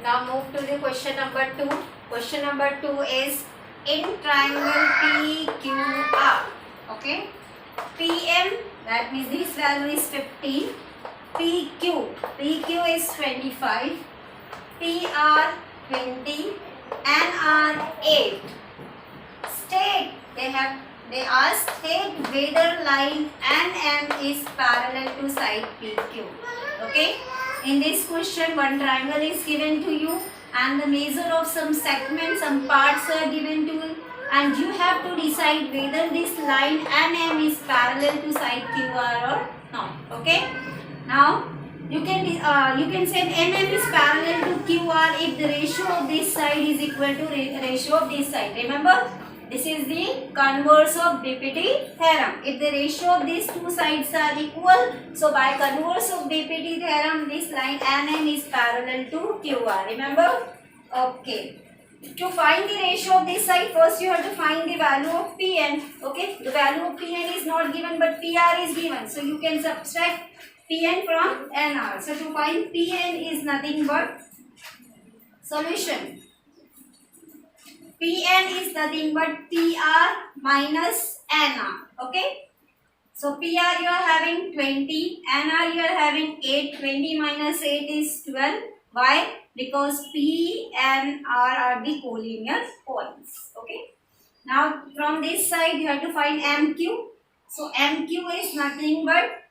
Now move to the question number 2. Question number 2 is in triangle PQR. Okay. PM, that means this value is 15. PQ is 25. PR 20. NR 8. State, they asked state whether line NM is parallel to side PQ. Okay. In this question, one triangle is given to you and the measure of some segments, some parts are given to you, and you have to decide whether this line NM is parallel to side QR or not. Okay. Now you can say NM is parallel to QR if the ratio of this side is equal to ratio of this side. Remember, this is the converse of DPT theorem. If the ratio of these two sides are equal, so by converse of DPT theorem, this line NM is parallel to QR. Remember? Okay. To find the ratio of this side, first you have to find the value of Pn. Okay. The value of Pn is not given, but PR is given. So you can subtract Pn from NR. So to find Pn is nothing but solution. Pn is nothing but PR minus NR. Okay. So PR you are having 20, NR you are having 8. 20 minus 8 is 12. Why? Because P and R are the collinear points. Okay. Now from this side you have to find MQ. So MQ is nothing but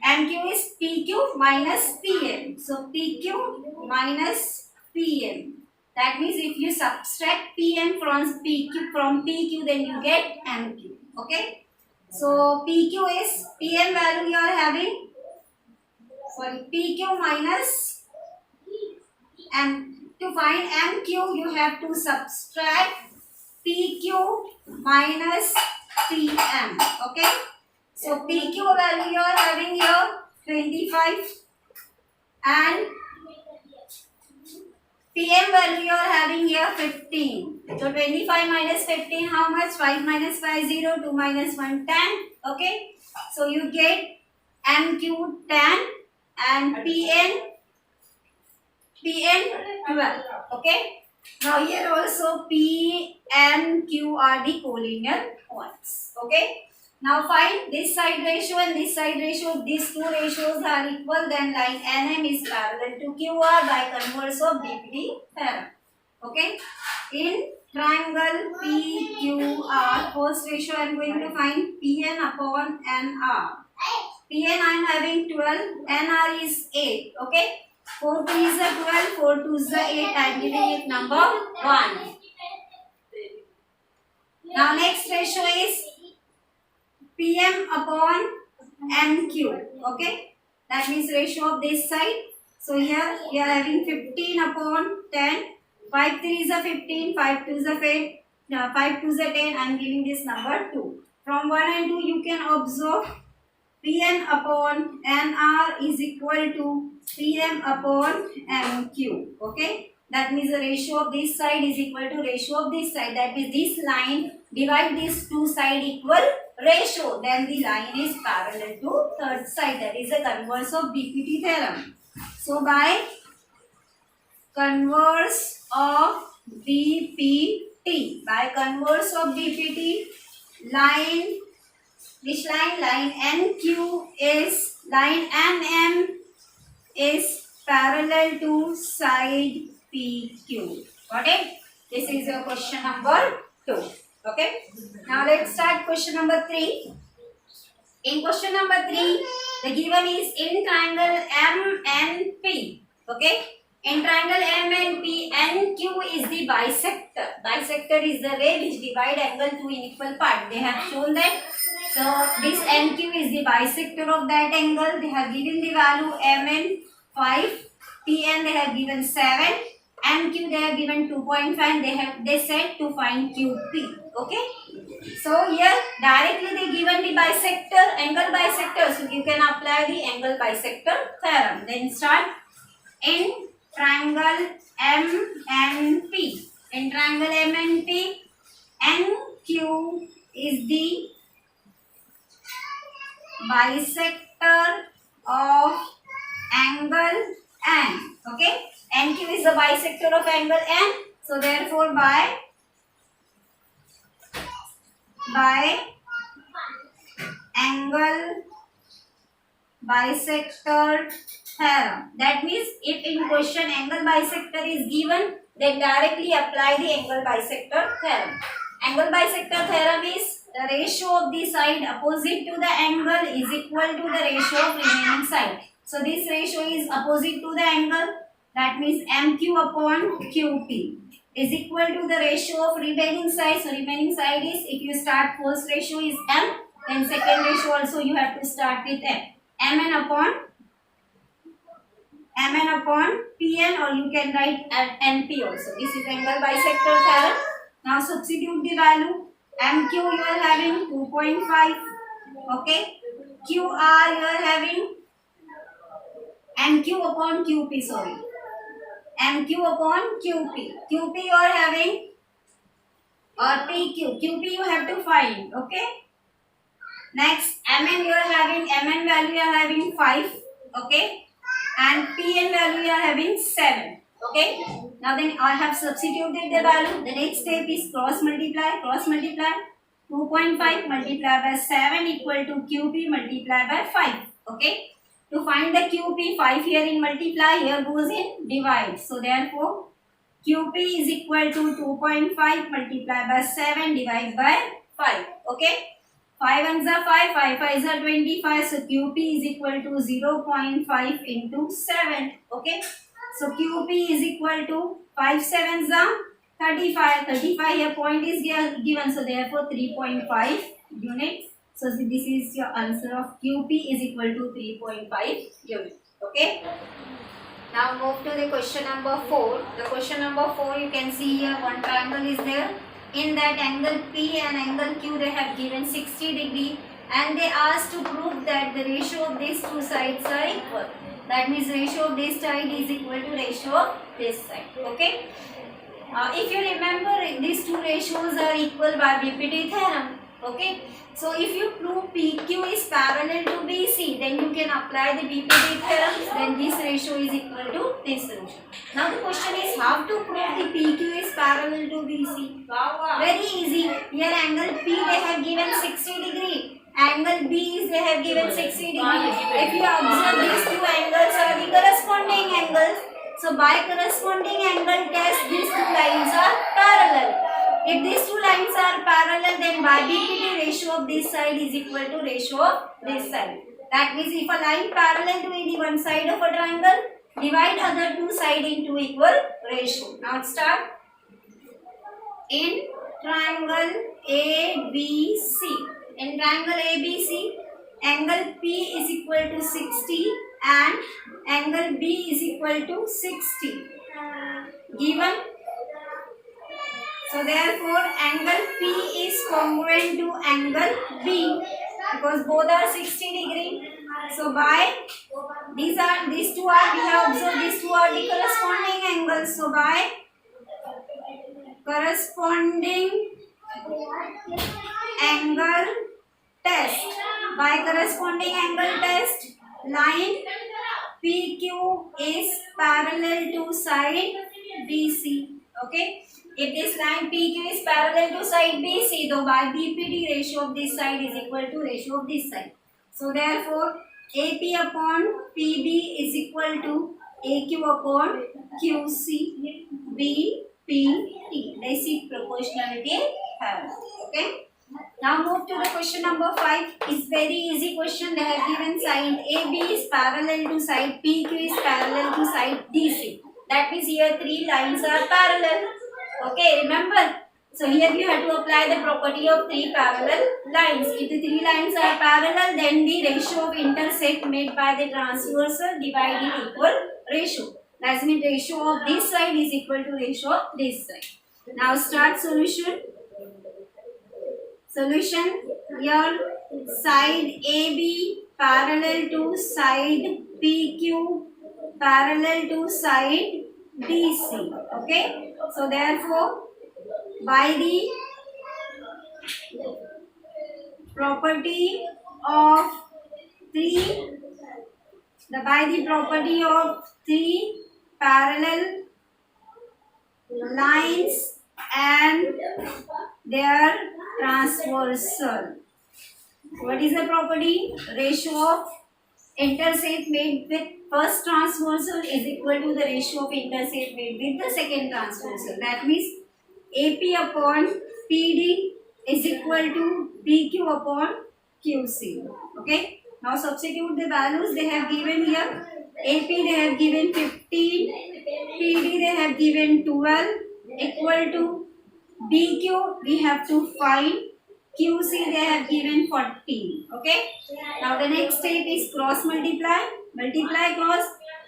MQ is PQ minus PN. So PQ minus PN. That means if you subtract PN from PQ, then you get MQ. Okay. So PQ is PN value you are having. Sorry, PQ minus M. To find MQ, you have to subtract PQ minus PM. Okay. So PQ value you are having here 25 and PM value you are having here 15. So 25 minus 15, how much? 5 minus 5, 0. 2 minus 1, 10. Okay. So you get MQ 10 and PN 12. Okay. Now here also P and Q are the collinear points. Okay. Now find this side ratio and this side ratio. These two ratios are equal, then line NM is parallel to QR by converse of DPT theorem. Okay. In triangle PQR, first ratio I am going to find Pn upon NR. Pn I am having 12, NR is 8. Okay. 4 2 is a 12, 4 2 is a 8. I am giving it number 1. Now next ratio is PM upon MQ. Okay. That means ratio of this side. So here we are having 15 upon 10. 5 3 is a 15. 5 2 is a 8. 5 2 is a 10. I am giving this number 2. From 1 and 2 you can observe Pn upon NR is equal to PM upon MQ. Okay. That means the ratio of this side is equal to ratio of this side. That means this line divide these two side equal ratio. Then the line is parallel to third side. That is the converse of DPT theorem. So by converse of DPT, line, which line? Line NQ is, line NM is parallel to side PQ. Got it? This is your question number 2. Okay. Now let's start question number 3. In question number 3, the given is in triangle MNP. Okay. In triangle MNP, NQ is the bisector. Bisector is the ray which divide angle to equal part. They have shown that. So this NQ is the bisector of that angle. They have given the value MN 5, PN they have given 7, MQ they have given 2.5. They said to find QP. Okay. So here directly they given the bisector, angle bisector. So you can apply the angle bisector theorem. Then start in triangle MNP. In triangle MNP, NQ is the bisector of angle N. Okay. NQ is the bisector of angle N. So therefore by angle bisector theorem. That means if in question angle bisector is given, then directly apply the angle bisector theorem. Angle bisector theorem is the ratio of the side opposite to the angle is equal to the ratio of remaining side. So this ratio is opposite to the angle. That means MQ upon QP is equal to the ratio of remaining side. So remaining side is, if you start first ratio is M, then second ratio also you have to start with M. Mn upon Pn, or you can write Np also. This is angle bisector theorem. Now substitute the value. MQ you are having 2.5. Okay. QR you are having MQ upon QP, sorry. MQ upon QP. QP you are having, or PQ. QP you have to find. Okay. Next, Mn you are having, Mn value you are having 5. Okay. And Pn value you are having 7. Okay. Now then I have substituted the value. The next step is cross multiply. 2.5 multiplied by 7 equal to QP multiplied by 5. Okay. To find the QP, 5 here in multiply, here goes in divide. So therefore QP is equal to 2.5 multiplied by 7 divided by 5. Okay. 5 ones are 5, 5 5s are 25. So QP is equal to 0.5 into 7. Okay. So QP is equal to 5 7s are 35. 35 here point is given. So therefore 3.5 units. So this is your answer of QP is equal to 3.5 units. Okay. Now move to the question number 4. The question number 4, you can see here one triangle is there. In that angle P and angle Q they have given 60 degree, and they asked to prove that the ratio of these two sides are equal. That means ratio of this side is equal to ratio of this side. Okay. If you remember, these two ratios are equal by BPT theorem. Okay. So if you prove PQ is parallel to BC, then you can apply the BPT theorem. Then this ratio is equal to this ratio. Now the question is how to prove the PQ is parallel to BC. Very easy. Here angle P they have given 60 degree. Angle B is they have given 60 degree. If you observe, these two angles are the corresponding angles. So by corresponding angle test, these two lines are parallel. If these two lines are parallel, then by BPT ratio of this side is equal to ratio of this side. That means if a line parallel to any one side of a triangle, divide other two sides into equal ratio. Now start. In triangle ABC. In triangle ABC, angle P is equal to 60 and angle B is equal to 60. Given. So therefore angle P is congruent to angle B because both are 60 degree. So by these two are, we have observed these two are the corresponding angles. So by corresponding angle test, line PQ is parallel to side BC. Okay. If this line PQ is parallel to side BC, though by BPT ratio of this side is equal to ratio of this side. So therefore AP upon PB is equal to AQ upon QC BPT. Basic proportionality theorem. Okay. Now move to the question number 5. It's very easy question. They have given side AB is parallel to side PQ is parallel to side DC. That means here three lines are parallel. Okay, remember. So here you have to apply the property of three parallel lines. If the three lines are parallel, then the ratio of intersect made by the transversal divide in equal ratio. That means ratio of this side is equal to ratio of this side. Now start solution. Solution. Here side AB parallel to side PQ parallel to side DC. Okay. So therefore by the property of three parallel lines and their transversal. What is the property? Ratio of intersect made with first transversal is equal to the ratio of intersect made with the second transversal. That means AP upon PD is equal to BQ upon QC. Okay. Now substitute the values they have given here. AP they have given 15, PD they have given 12, equal to BQ we have to find, QC they have given 14. Okay. Now the next step is cross multiply. Multiply cross.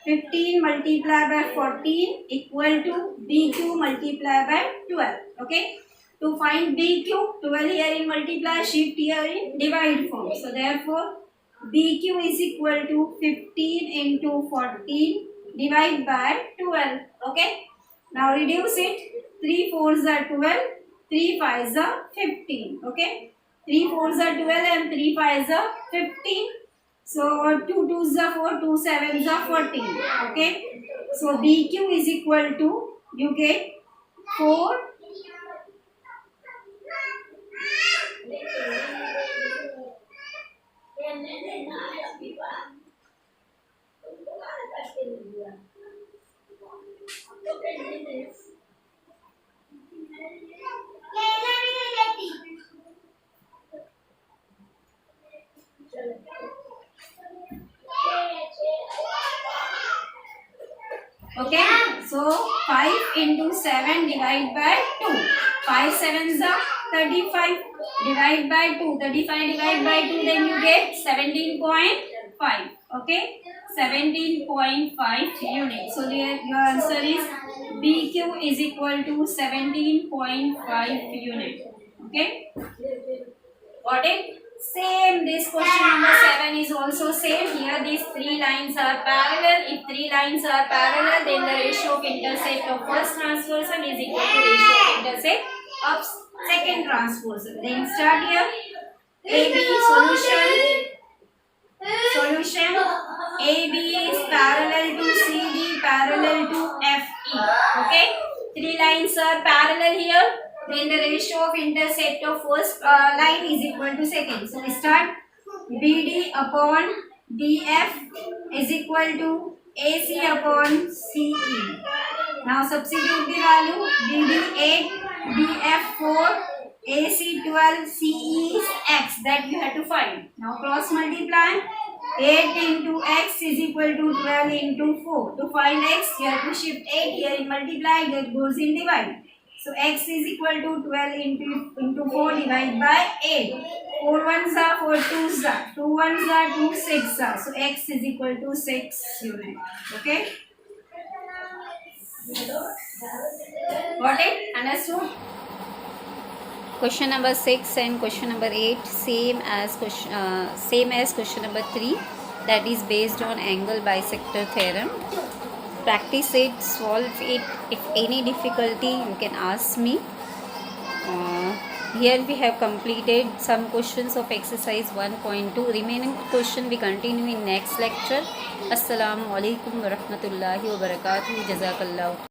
15 multiplied by 14 equal to BQ multiplied by 12. Okay. To find BQ, 12 here in multiply, shift here in divide form. So therefore, BQ is equal to 15 into 14 divide by 12. Okay. Now reduce it. 3 4s are 12, 3 5s are 15. Okay. 3 4s are 12 and 3 5s are 15. So 2 2s are 4, 2 7s are 14. Okay. So BQ is equal to, you get 4. Okay, so 5 into 7 divide by 2. 5 7s are 35. Divide by 2. 35 divide by 2, then you get 17.5. Okay, 17.5 units. So your answer is BQ is equal to 17.5 unit. Okay, got it? Same, this question number 7 is also same. Here these 3 lines are parallel. If 3 lines are parallel, then the ratio of intersect of first transversal is equal to ratio of intersect of second transversal. Then start here. AB solution. Solution. AB is parallel to CD, parallel to FE. Okay. 3 lines are parallel here. Then the ratio of intersect of first line is equal to second. So we start. BD upon DF is equal to AC upon CE. Now substitute the value. BD 8, DF 4, AC 12, CE is X. That you have to find. Now cross multiply. 8 into X is equal to 12 into 4. To find X, you have to shift 8 here in multiply. That goes in divide. So X is equal to 12 into 4 divided by 8. 4 1s are 4 2s are. 2 1s are 2 6 are. So X is equal to 6 unit. Okay. Got it? Understood? Question number 6 and question number 8 same as question number 3, that is based on angle bisector theorem. Practice it, solve it. If any difficulty you can ask me. Here we have completed some questions of exercise 1.2. Remaining question we continue in next lecture. Assalamu alaikum wa rahmatullahi wa barakatuh. Jazakallah.